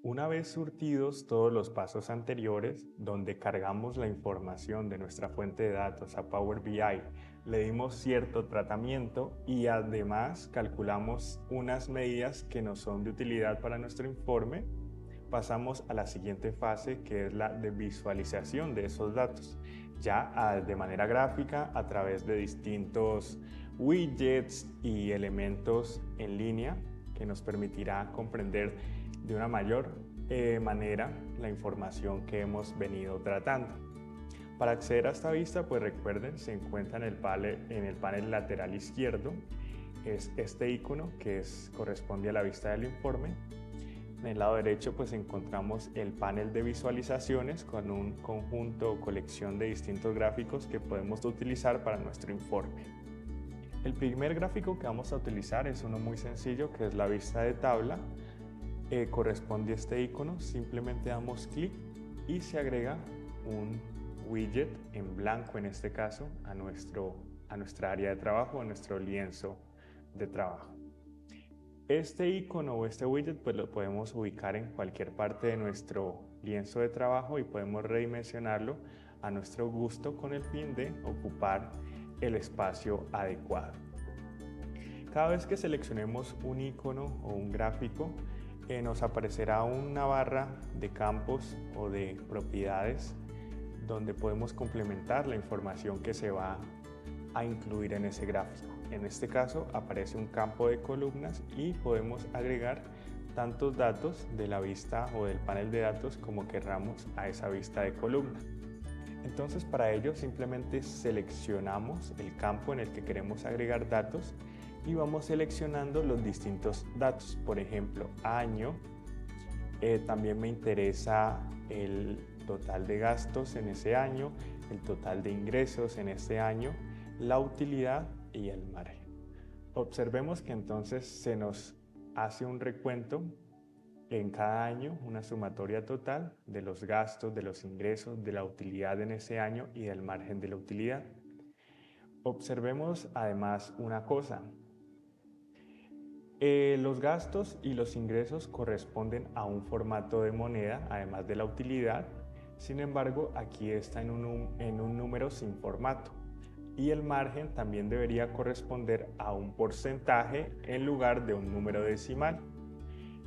Una vez surtidos todos los pasos anteriores, donde cargamos la información de nuestra fuente de datos a Power BI, le dimos cierto tratamiento y además calculamos unas medidas que nos son de utilidad para nuestro informe, pasamos a la siguiente fase, que es la de visualización de esos datos, ya de manera gráfica a través de distintos widgets y elementos en línea que nos permitirá comprender de una mayor manera la información que hemos venido tratando. Para acceder a esta vista, pues recuerden, se encuentra en el panel lateral izquierdo, es este icono que corresponde a la vista del informe. En el lado derecho pues encontramos el panel de visualizaciones con un conjunto o colección de distintos gráficos que podemos utilizar para nuestro informe. El primer gráfico que vamos a utilizar es uno muy sencillo, que es la vista de tabla. Corresponde a este icono, simplemente damos clic y se agrega un widget en blanco, en este caso, a nuestra área de trabajo, a nuestro lienzo de trabajo. Este icono o este widget pues lo podemos ubicar en cualquier parte de nuestro lienzo de trabajo y podemos redimensionarlo a nuestro gusto con el fin de ocupar el espacio adecuado. Cada vez que seleccionemos un icono o un gráfico, nos aparecerá una barra de campos o de propiedades donde podemos complementar la información que se va a incluir en ese gráfico. En este caso aparece un campo de columnas y podemos agregar tantos datos de la vista o del panel de datos como querramos a esa vista de columna. Entonces para ello simplemente seleccionamos el campo en el que queremos agregar datos y vamos seleccionando los distintos datos, por ejemplo, año, también me interesa el total de gastos en ese año, el total de ingresos en ese año, la utilidad y el margen. Observemos que entonces se nos hace un recuento en cada año, una sumatoria total de los gastos, de los ingresos, de la utilidad en ese año y del margen de la utilidad. Observemos además una cosa. Los gastos y los ingresos corresponden a un formato de moneda, además de la utilidad. Sin embargo, aquí está en un número sin formato. Y el margen también debería corresponder a un porcentaje en lugar de un número decimal.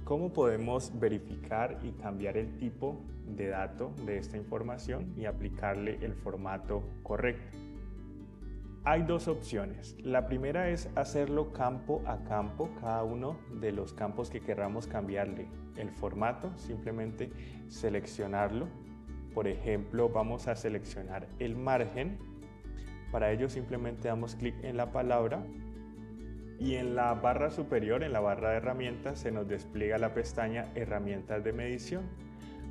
¿Cómo podemos verificar y cambiar el tipo de dato de esta información y aplicarle el formato correcto? Hay dos opciones. La primera es hacerlo campo a campo, cada uno de los campos que queramos cambiarle el formato, simplemente seleccionarlo. Por ejemplo, vamos a seleccionar el margen. Para ello simplemente damos clic en la palabra y en la barra superior, en la barra de herramientas, se nos despliega la pestaña Herramientas de medición.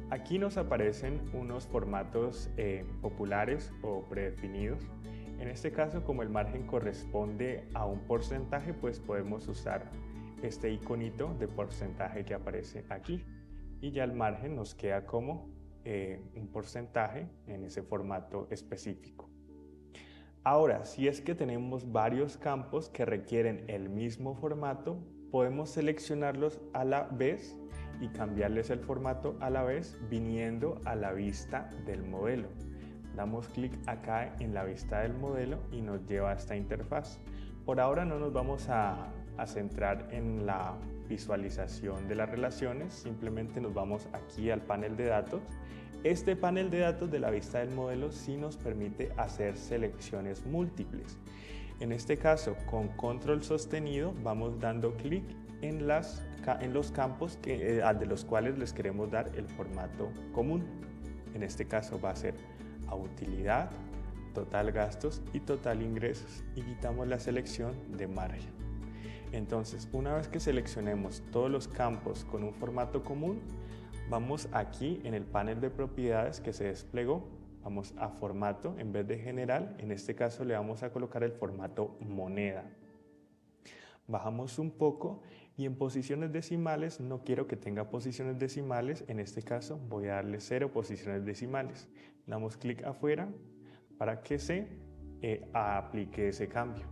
Aquí nos aparecen unos formatos populares o predefinidos. En este caso, como el margen corresponde a un porcentaje, pues podemos usar este iconito de porcentaje que aparece aquí. Y ya el margen nos queda como un porcentaje en ese formato específico. Ahora, si es que tenemos varios campos que requieren el mismo formato, podemos seleccionarlos a la vez y cambiarles el formato a la vez viniendo a la vista del modelo. Damos clic acá en la vista del modelo y nos lleva a esta interfaz. Por ahora no nos vamos a centrar en la visualización de las relaciones, simplemente nos vamos aquí al panel de datos. Este panel de datos de la vista del modelo sí nos permite hacer selecciones múltiples. En este caso, con control sostenido, vamos dando clic en los campos de los cuales les queremos dar el formato común. En este caso va a ser a utilidad, total gastos y total ingresos y quitamos la selección de margen. Entonces, una vez que seleccionemos todos los campos con un formato común, vamos aquí en el panel de propiedades que se desplegó, vamos a formato en vez de general, en este caso le vamos a colocar el formato moneda. Bajamos un poco y en posiciones decimales no quiero que tenga posiciones decimales, en este caso voy a darle 0 posiciones decimales. Damos clic afuera para que se aplique ese cambio.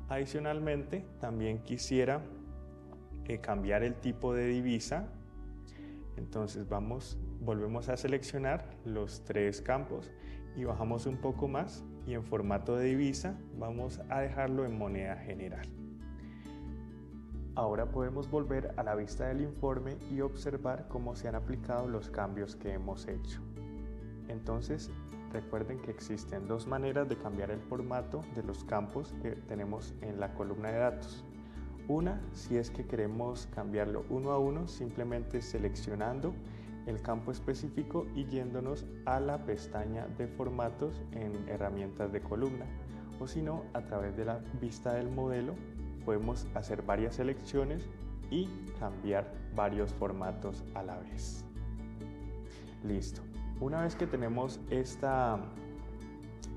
Adicionalmente, también quisiera cambiar el tipo de divisa. Entonces volvemos a seleccionar los 3 campos y bajamos un poco más y en formato de divisa vamos a dejarlo en moneda general. Ahora podemos volver a la vista del informe y observar cómo se han aplicado los cambios que hemos hecho. Entonces, recuerden que existen 2 maneras de cambiar el formato de los campos que tenemos en la columna de datos. Una, si es que queremos cambiarlo uno a uno, simplemente seleccionando el campo específico y yéndonos a la pestaña de formatos en herramientas de columna. O si no, a través de la vista del modelo, podemos hacer varias selecciones y cambiar varios formatos a la vez. Listo. Una vez que tenemos esta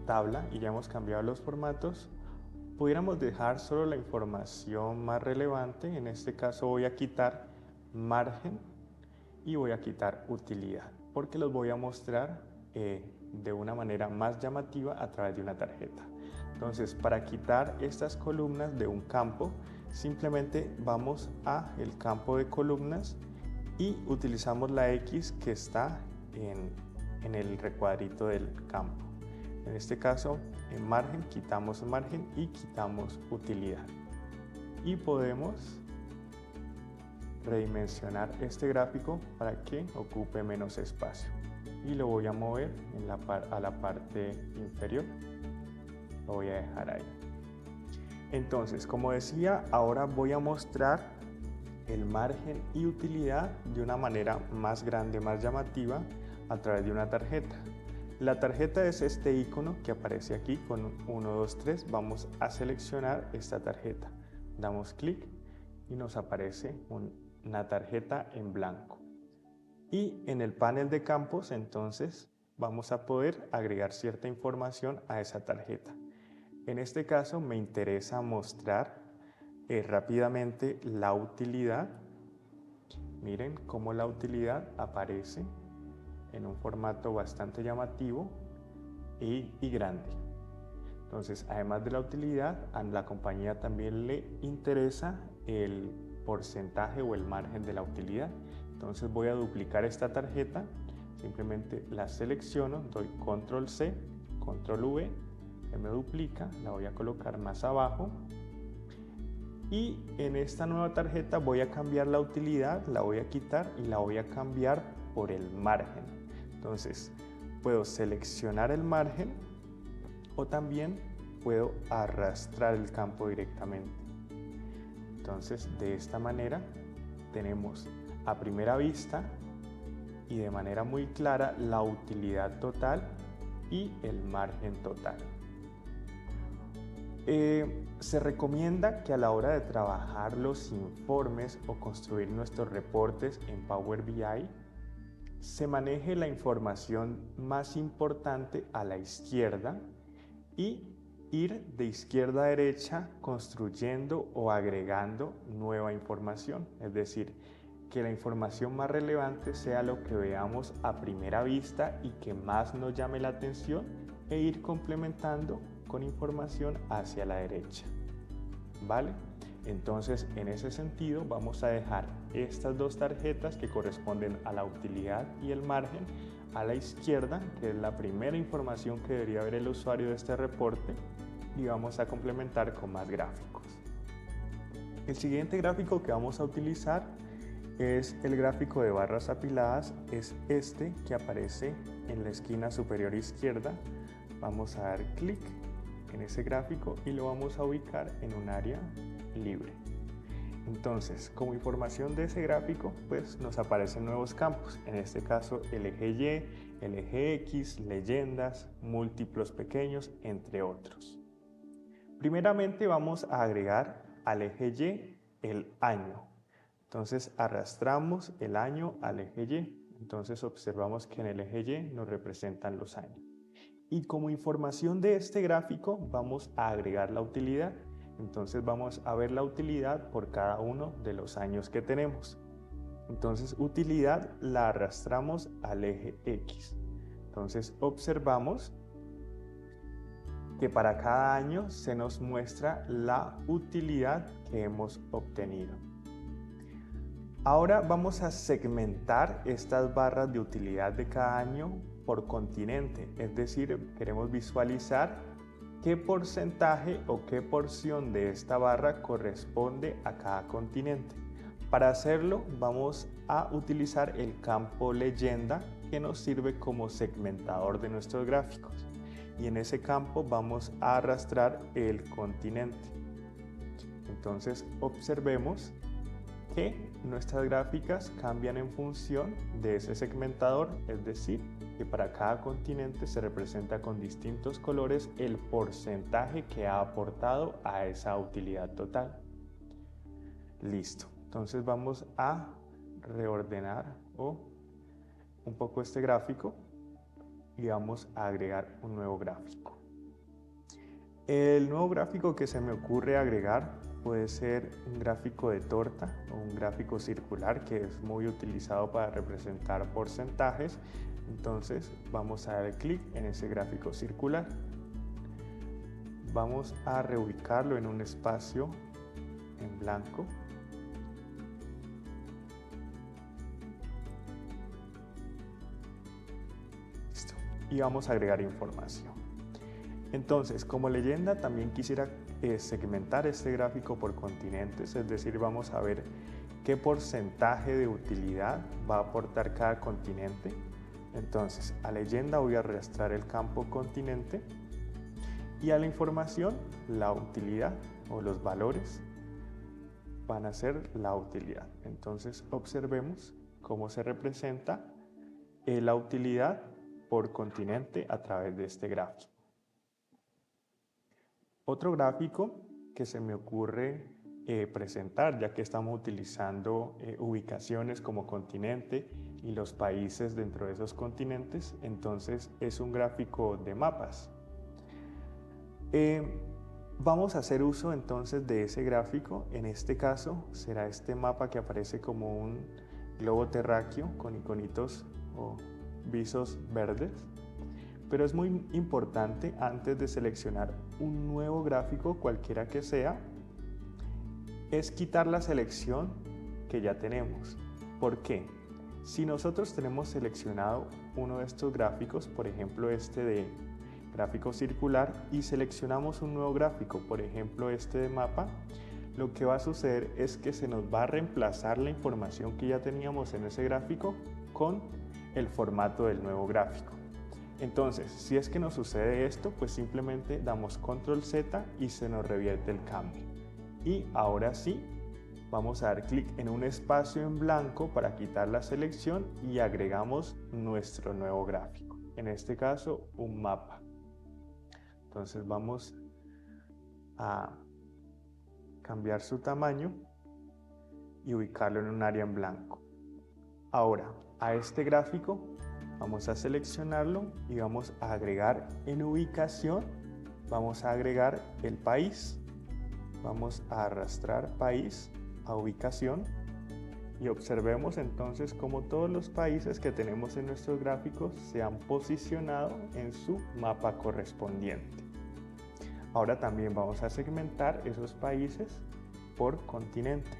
tabla y ya hemos cambiado los formatos, pudiéramos dejar solo la información más relevante. En este caso voy a quitar margen y voy a quitar utilidad, porque los voy a mostrar de una manera más llamativa a través de una tarjeta. Entonces, para quitar estas columnas de un campo, simplemente vamos a el campo de columnas y utilizamos la X que está en el recuadrito del campo. En este caso, en margen, quitamos margen y quitamos utilidad. Y podemos redimensionar este gráfico para que ocupe menos espacio. Y lo voy a mover a la parte inferior. Lo voy a dejar ahí. Entonces, como decía, ahora voy a mostrar el margen y utilidad de una manera más grande, más llamativa, a través de una tarjeta. La tarjeta es este icono que aparece aquí con 1, 2, 3. Vamos a seleccionar esta tarjeta. Damos clic y nos aparece una tarjeta en blanco. Y en el panel de campos, entonces, vamos a poder agregar cierta información a esa tarjeta. En este caso me interesa mostrar rápidamente la utilidad. Miren cómo la utilidad aparece en un formato bastante llamativo y grande. Entonces, además de la utilidad, a la compañía también le interesa el porcentaje o el margen de la utilidad. Entonces voy a duplicar esta tarjeta, simplemente la selecciono, doy control C, control V, se me duplica, la voy a colocar más abajo y en esta nueva tarjeta voy a cambiar la utilidad, la voy a quitar y la voy a cambiar por el margen. Entonces puedo seleccionar el margen o también puedo arrastrar el campo directamente. Entonces de esta manera tenemos a primera vista y de manera muy clara la utilidad total y el margen total. Se recomienda que a la hora de trabajar los informes o construir nuestros reportes en Power BI, se maneje la información más importante a la izquierda y ir de izquierda a derecha construyendo o agregando nueva información. Es decir, que la información más relevante sea lo que veamos a primera vista y que más nos llame la atención e ir complementando con información hacia la derecha. ¿Vale? Entonces, en ese sentido, vamos a dejar estas 2 tarjetas que corresponden a la utilidad y el margen a la izquierda, que es la primera información que debería ver el usuario de este reporte, y vamos a complementar con más gráficos. El siguiente gráfico que vamos a utilizar es el gráfico de barras apiladas, es este que aparece en la esquina superior izquierda. Vamos a dar clic en ese gráfico y lo vamos a ubicar en un área libre. Entonces, como información de ese gráfico, pues nos aparecen nuevos campos, en este caso el eje Y, el eje X, leyendas, múltiplos pequeños, entre otros. Primeramente vamos a agregar al eje Y el año. Entonces arrastramos el año al eje Y. Entonces observamos que en el eje Y nos representan los años. Y como información de este gráfico vamos a agregar la utilidad. Entonces vamos a ver la utilidad por cada uno de los años que tenemos. Entonces utilidad la arrastramos al eje X. Entonces observamos que para cada año se nos muestra la utilidad que hemos obtenido. Ahora vamos a segmentar estas barras de utilidad de cada año por continente, es decir, queremos visualizar qué porcentaje o qué porción de esta barra corresponde a cada continente. Para hacerlo vamos a utilizar el campo leyenda que nos sirve como segmentador de nuestros gráficos, y en ese campo vamos a arrastrar el continente. Entonces observemos que nuestras gráficas cambian en función de ese segmentador, es decir, que para cada continente se representa con distintos colores el porcentaje que ha aportado a esa utilidad total. Listo, entonces vamos a reordenar un poco este gráfico y vamos a agregar un nuevo gráfico. El nuevo gráfico que se me ocurre agregar puede ser un gráfico de torta o un gráfico circular, que es muy utilizado para representar porcentajes. Entonces vamos a dar clic en ese gráfico circular. Vamos a reubicarlo en un espacio en blanco. Listo. Y vamos a agregar información. Entonces, como leyenda, también quisiera segmentar este gráfico por continentes, es decir, vamos a ver qué porcentaje de utilidad va a aportar cada continente. Entonces, a leyenda voy a arrastrar el campo continente y a la información, la utilidad o los valores van a ser la utilidad. Entonces, observemos cómo se representa la utilidad por continente a través de este gráfico. Otro gráfico que se me ocurre presentar, ya que estamos utilizando ubicaciones como continente y los países dentro de esos continentes, entonces es un gráfico de mapas. Vamos a hacer uso entonces de ese gráfico. En este caso será este mapa que aparece como un globo terráqueo con iconitos o visos verdes. Pero es muy importante, antes de seleccionar un nuevo gráfico, cualquiera que sea, es quitar la selección que ya tenemos. ¿Por qué? Si nosotros tenemos seleccionado uno de estos gráficos, por ejemplo este de gráfico circular, y seleccionamos un nuevo gráfico, por ejemplo este de mapa, lo que va a suceder es que se nos va a reemplazar la información que ya teníamos en ese gráfico con el formato del nuevo gráfico. Entonces, si es que nos sucede esto, pues simplemente damos control Z y se nos revierte el cambio. Y ahora sí, vamos a dar clic en un espacio en blanco para quitar la selección y agregamos nuestro nuevo gráfico. En este caso, un mapa. Entonces vamos a cambiar su tamaño y ubicarlo en un área en blanco. Ahora, a este gráfico vamos a seleccionarlo y vamos a agregar en ubicación, vamos a agregar el país, vamos a arrastrar país a ubicación y observemos entonces cómo todos los países que tenemos en nuestros gráficos se han posicionado en su mapa correspondiente. Ahora también vamos a segmentar esos países por continente,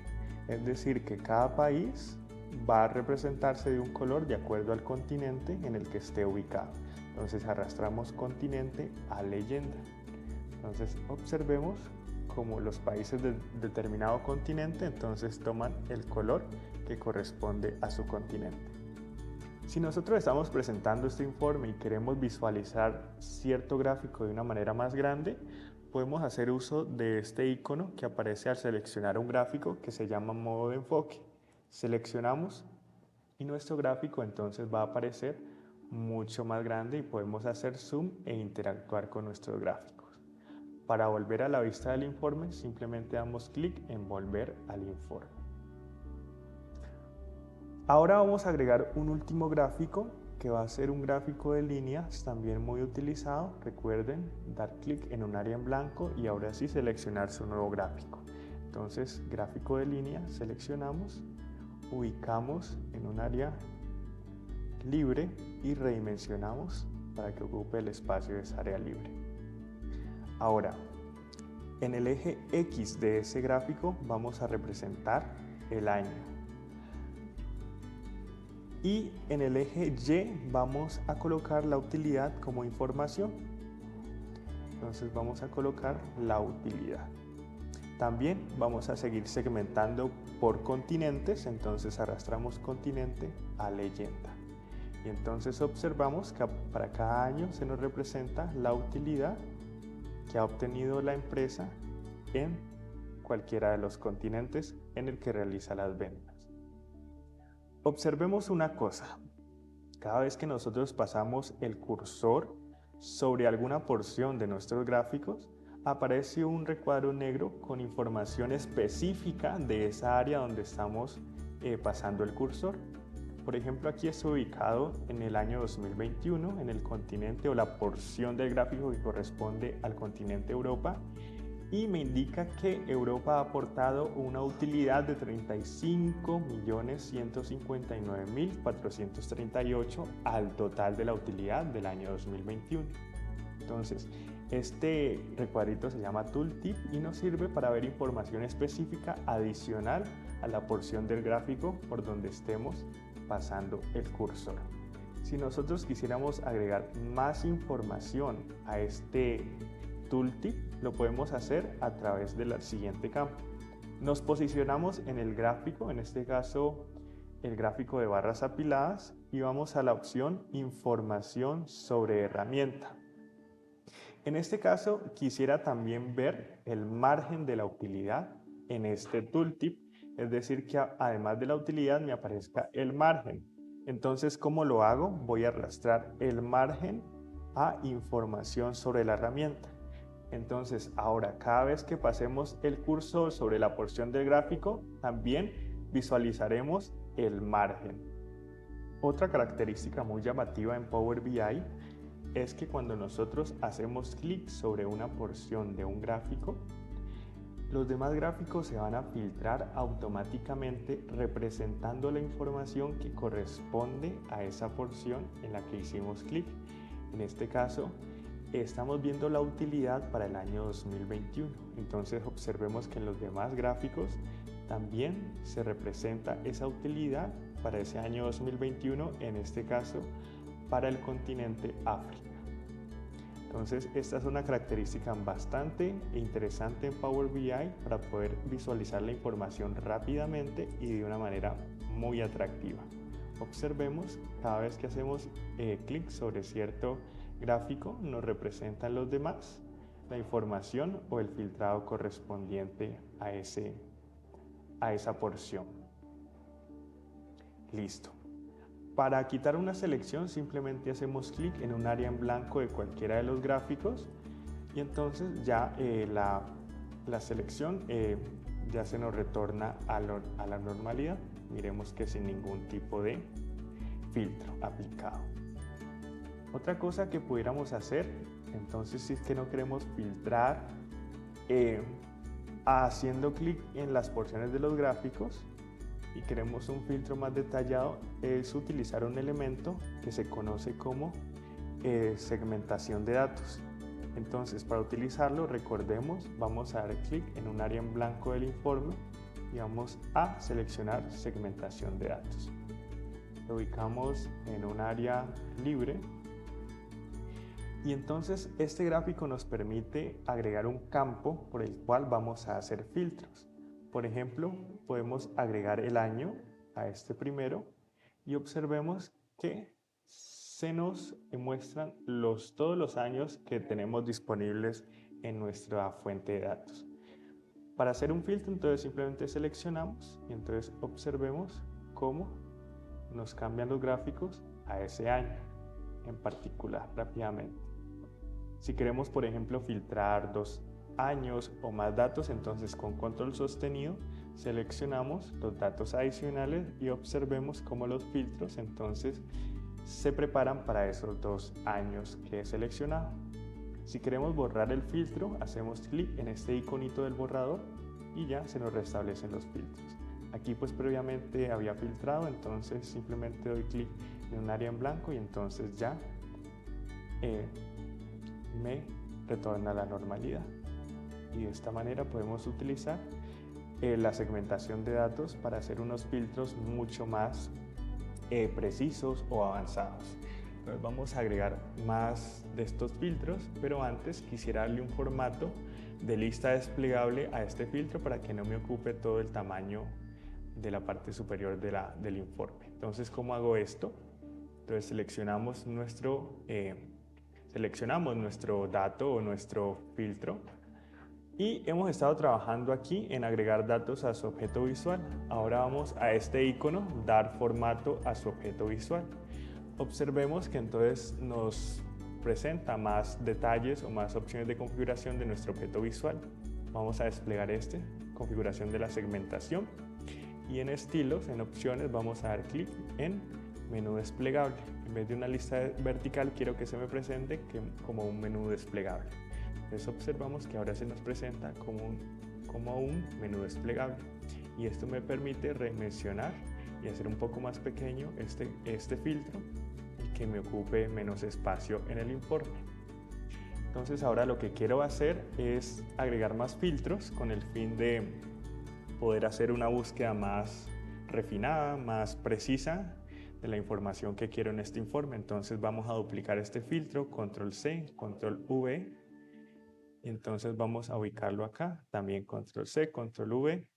es decir que cada país va a representarse de un color de acuerdo al continente en el que esté ubicado. Entonces arrastramos continente a leyenda. Entonces observemos cómo los países de determinado continente entonces toman el color que corresponde a su continente. Si nosotros estamos presentando este informe y queremos visualizar cierto gráfico de una manera más grande, podemos hacer uso de este icono que aparece al seleccionar un gráfico que se llama modo de enfoque. Seleccionamos y nuestro gráfico entonces va a aparecer mucho más grande y podemos hacer zoom e interactuar con nuestros gráficos. Para volver a la vista del informe, simplemente damos clic en volver al informe. Ahora vamos a agregar un último gráfico que va a ser un gráfico de líneas, también muy utilizado. Recuerden dar clic en un área en blanco y ahora sí seleccionar su nuevo gráfico. Entonces, gráfico de líneas, seleccionamos, ubicamos en un área libre y redimensionamos para que ocupe el espacio de esa área libre. Ahora, en el eje X de ese gráfico vamos a representar el año. Y en el eje Y vamos a colocar la utilidad como información. Entonces vamos a colocar la utilidad. También vamos a seguir segmentando por continentes, entonces arrastramos continente a leyenda. Y entonces observamos que para cada año se nos representa la utilidad que ha obtenido la empresa en cualquiera de los continentes en el que realiza las ventas. Observemos una cosa, cada vez que nosotros pasamos el cursor sobre alguna porción de nuestros gráficos, aparece un recuadro negro con información específica de esa área donde estamos pasando el cursor. Por ejemplo, aquí estoy ubicado en el año 2021 en el continente o la porción del gráfico que corresponde al continente Europa, y me indica que Europa ha aportado una utilidad de 35.159.438 al total de la utilidad del año 2021. Entonces, este recuadrito se llama Tooltip y nos sirve para ver información específica adicional a la porción del gráfico por donde estemos pasando el cursor. Si nosotros quisiéramos agregar más información a este Tooltip, lo podemos hacer a través del siguiente campo. Nos posicionamos en el gráfico, en este caso el gráfico de barras apiladas, y vamos a la opción Información sobre herramienta. En este caso quisiera también ver el margen de la utilidad en este Tooltip, es decir, que además de la utilidad me aparezca el margen. Entonces, ¿cómo lo hago? Voy a arrastrar el margen a Información sobre la herramienta. Entonces, ahora cada vez que pasemos el cursor sobre la porción del gráfico, también visualizaremos el margen. Otra característica muy llamativa en Power BI es que cuando nosotros hacemos clic sobre una porción de un gráfico, los demás gráficos se van a filtrar automáticamente representando la información que corresponde a esa porción en la que hicimos clic. En este caso, estamos viendo la utilidad para el año 2021. Entonces observemos que en los demás gráficos también se representa esa utilidad para ese año 2021, en este caso para el continente África. Entonces, esta es una característica bastante interesante en Power BI para poder visualizar la información rápidamente y de una manera muy atractiva. Observemos, cada vez que hacemos clic sobre cierto gráfico, nos representan los demás, la información o el filtrado correspondiente a esa porción. Listo. Para quitar una selección simplemente hacemos clic en un área en blanco de cualquiera de los gráficos y entonces ya la selección ya se nos retorna a la normalidad. Miremos que sin ningún tipo de filtro aplicado. Otra cosa que pudiéramos hacer, entonces, si es que no queremos filtrar haciendo clic en las porciones de los gráficos y queremos un filtro más detallado, es utilizar un elemento que se conoce como segmentación de datos. Entonces, para utilizarlo, recordemos, vamos a dar clic en un área en blanco del informe y vamos a seleccionar segmentación de datos. Lo ubicamos en un área libre. Y entonces este gráfico nos permite agregar un campo por el cual vamos a hacer filtros. Por ejemplo, podemos agregar el año a este primero y observemos que se nos muestran todos los años que tenemos disponibles en nuestra fuente de datos. Para hacer un filtro, entonces simplemente seleccionamos y entonces observemos cómo nos cambian los gráficos a ese año en particular rápidamente. Si queremos, por ejemplo, filtrar 2 años o más datos, entonces con control sostenido seleccionamos los datos adicionales y observemos cómo los filtros entonces se preparan para esos 2 años que he seleccionado. Si queremos borrar el filtro, hacemos clic en este iconito del borrador y ya se nos restablecen los filtros. Aquí pues previamente había filtrado, entonces simplemente doy clic en un área en blanco y entonces ya me retorna a la normalidad. Y de esta manera podemos utilizar la segmentación de datos para hacer unos filtros mucho más precisos o avanzados. Entonces vamos a agregar más de estos filtros, pero antes quisiera darle un formato de lista desplegable a este filtro para que no me ocupe todo el tamaño de la parte superior del informe. Entonces, ¿cómo hago esto? Entonces seleccionamos nuestro dato o nuestro filtro y hemos estado trabajando aquí en agregar datos a su objeto visual. Ahora vamos a este icono, dar formato a su objeto visual. Observemos que entonces nos presenta más detalles o más opciones de configuración de nuestro objeto visual. Vamos a desplegar configuración de la segmentación, y en estilos, en opciones, vamos a dar clic en menú desplegable. En vez de una lista vertical, quiero que se me presente como un menú desplegable. Entonces observamos que ahora se nos presenta como un menú desplegable, y esto me permite redimensionar y hacer un poco más pequeño este filtro y que me ocupe menos espacio en el informe. Entonces ahora lo que quiero hacer es agregar más filtros con el fin de poder hacer una búsqueda más refinada, más precisa de la información que quiero en este informe. Entonces vamos a duplicar este filtro, control C, control V, y entonces vamos a ubicarlo acá, también control C, control V,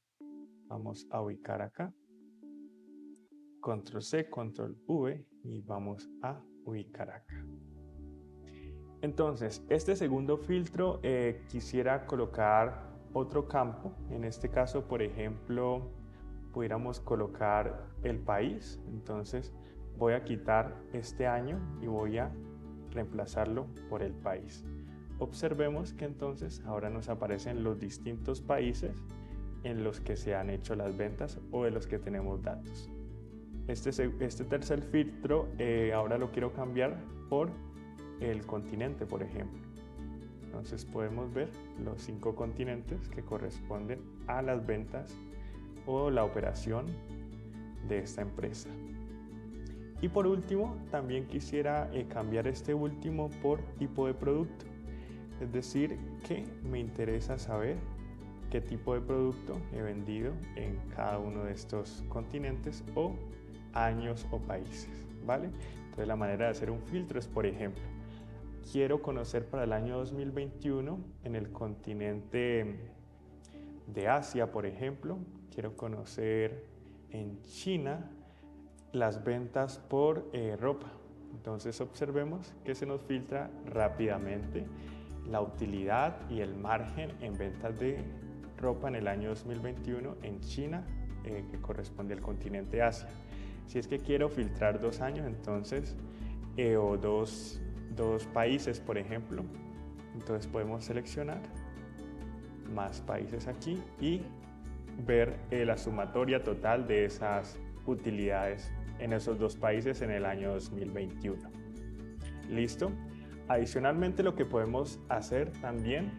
vamos a ubicar acá, control C, control V, y vamos a ubicar acá. Entonces, este segundo filtro quisiera colocar otro campo. En este caso, por ejemplo, pudiéramos colocar el país. Entonces voy a quitar este año y voy a reemplazarlo por el país. Observemos que entonces ahora nos aparecen los distintos países en los que se han hecho las ventas o de los que tenemos datos. Este tercer filtro ahora lo quiero cambiar por el continente, por ejemplo. Entonces podemos ver los 5 continentes que corresponden a las ventas o la operación de esta empresa. Y por último, también quisiera cambiar este último por tipo de producto. Es decir, que me interesa saber qué tipo de producto he vendido en cada uno de estos continentes o años o países, ¿vale? Entonces la manera de hacer un filtro es, por ejemplo, quiero conocer para el año 2021 en el continente de Asia, por ejemplo, quiero conocer en China las ventas por ropa. Entonces observemos que se nos filtra rápidamente la utilidad y el margen en ventas de ropa en el año 2021 en China, que corresponde al continente Asia. Si es que quiero filtrar 2 años, entonces, o dos países, por ejemplo, entonces podemos seleccionar más países aquí y ver la sumatoria total de esas utilidades en esos 2 países en el año 2021. ¿Listo? Adicionalmente, lo que podemos hacer también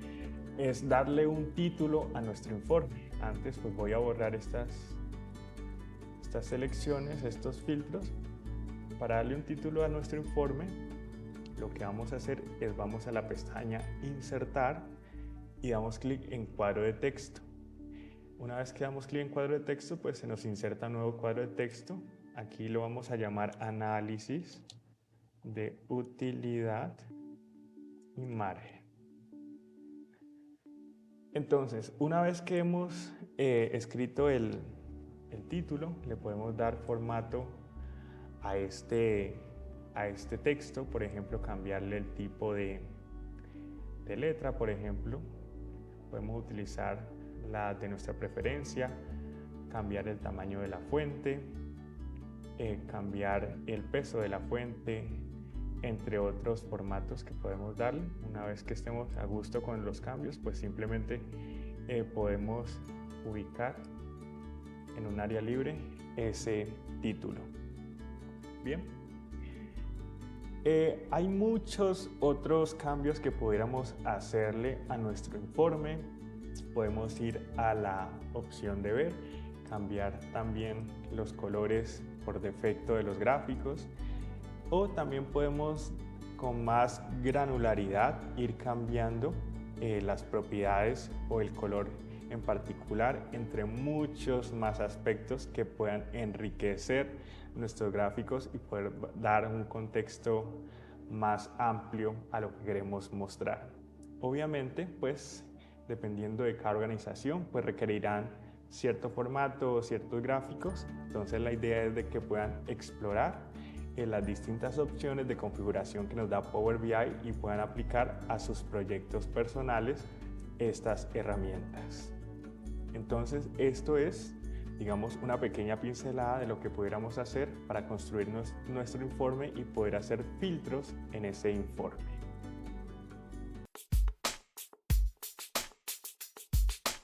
es darle un título a nuestro informe. Antes pues voy a borrar estas selecciones, estos filtros. Para darle un título a nuestro informe, lo que vamos a hacer es vamos a la pestaña Insertar y damos clic en cuadro de texto. Una vez que damos clic en cuadro de texto, pues se nos inserta un nuevo cuadro de texto. Aquí lo vamos a llamar Análisis de Utilidad y Margen. Entonces, una vez que hemos escrito el título, le podemos dar formato a este texto, por ejemplo, cambiarle el tipo de letra, por ejemplo. Podemos utilizar la de nuestra preferencia, cambiar el tamaño de la fuente, cambiar el peso de la fuente, entre otros formatos que podemos darle. Una vez que estemos a gusto con los cambios, pues simplemente podemos ubicar en un área libre ese título. Bien. Hay muchos otros cambios que pudiéramos hacerle a nuestro informe. Podemos ir a la opción de ver, cambiar también los colores por defecto de los gráficos, o también podemos con más granularidad ir cambiando las propiedades o el color en particular, entre muchos más aspectos que puedan enriquecer nuestros gráficos y poder dar un contexto más amplio a lo que queremos mostrar. Obviamente, pues, dependiendo de cada organización, pues requerirán cierto formato o ciertos gráficos. Entonces la idea es de que puedan explorar las distintas opciones de configuración que nos da Power BI y puedan aplicar a sus proyectos personales estas herramientas. Entonces esto es, digamos, una pequeña pincelada de lo que pudiéramos hacer para construir nuestro informe y poder hacer filtros en ese informe.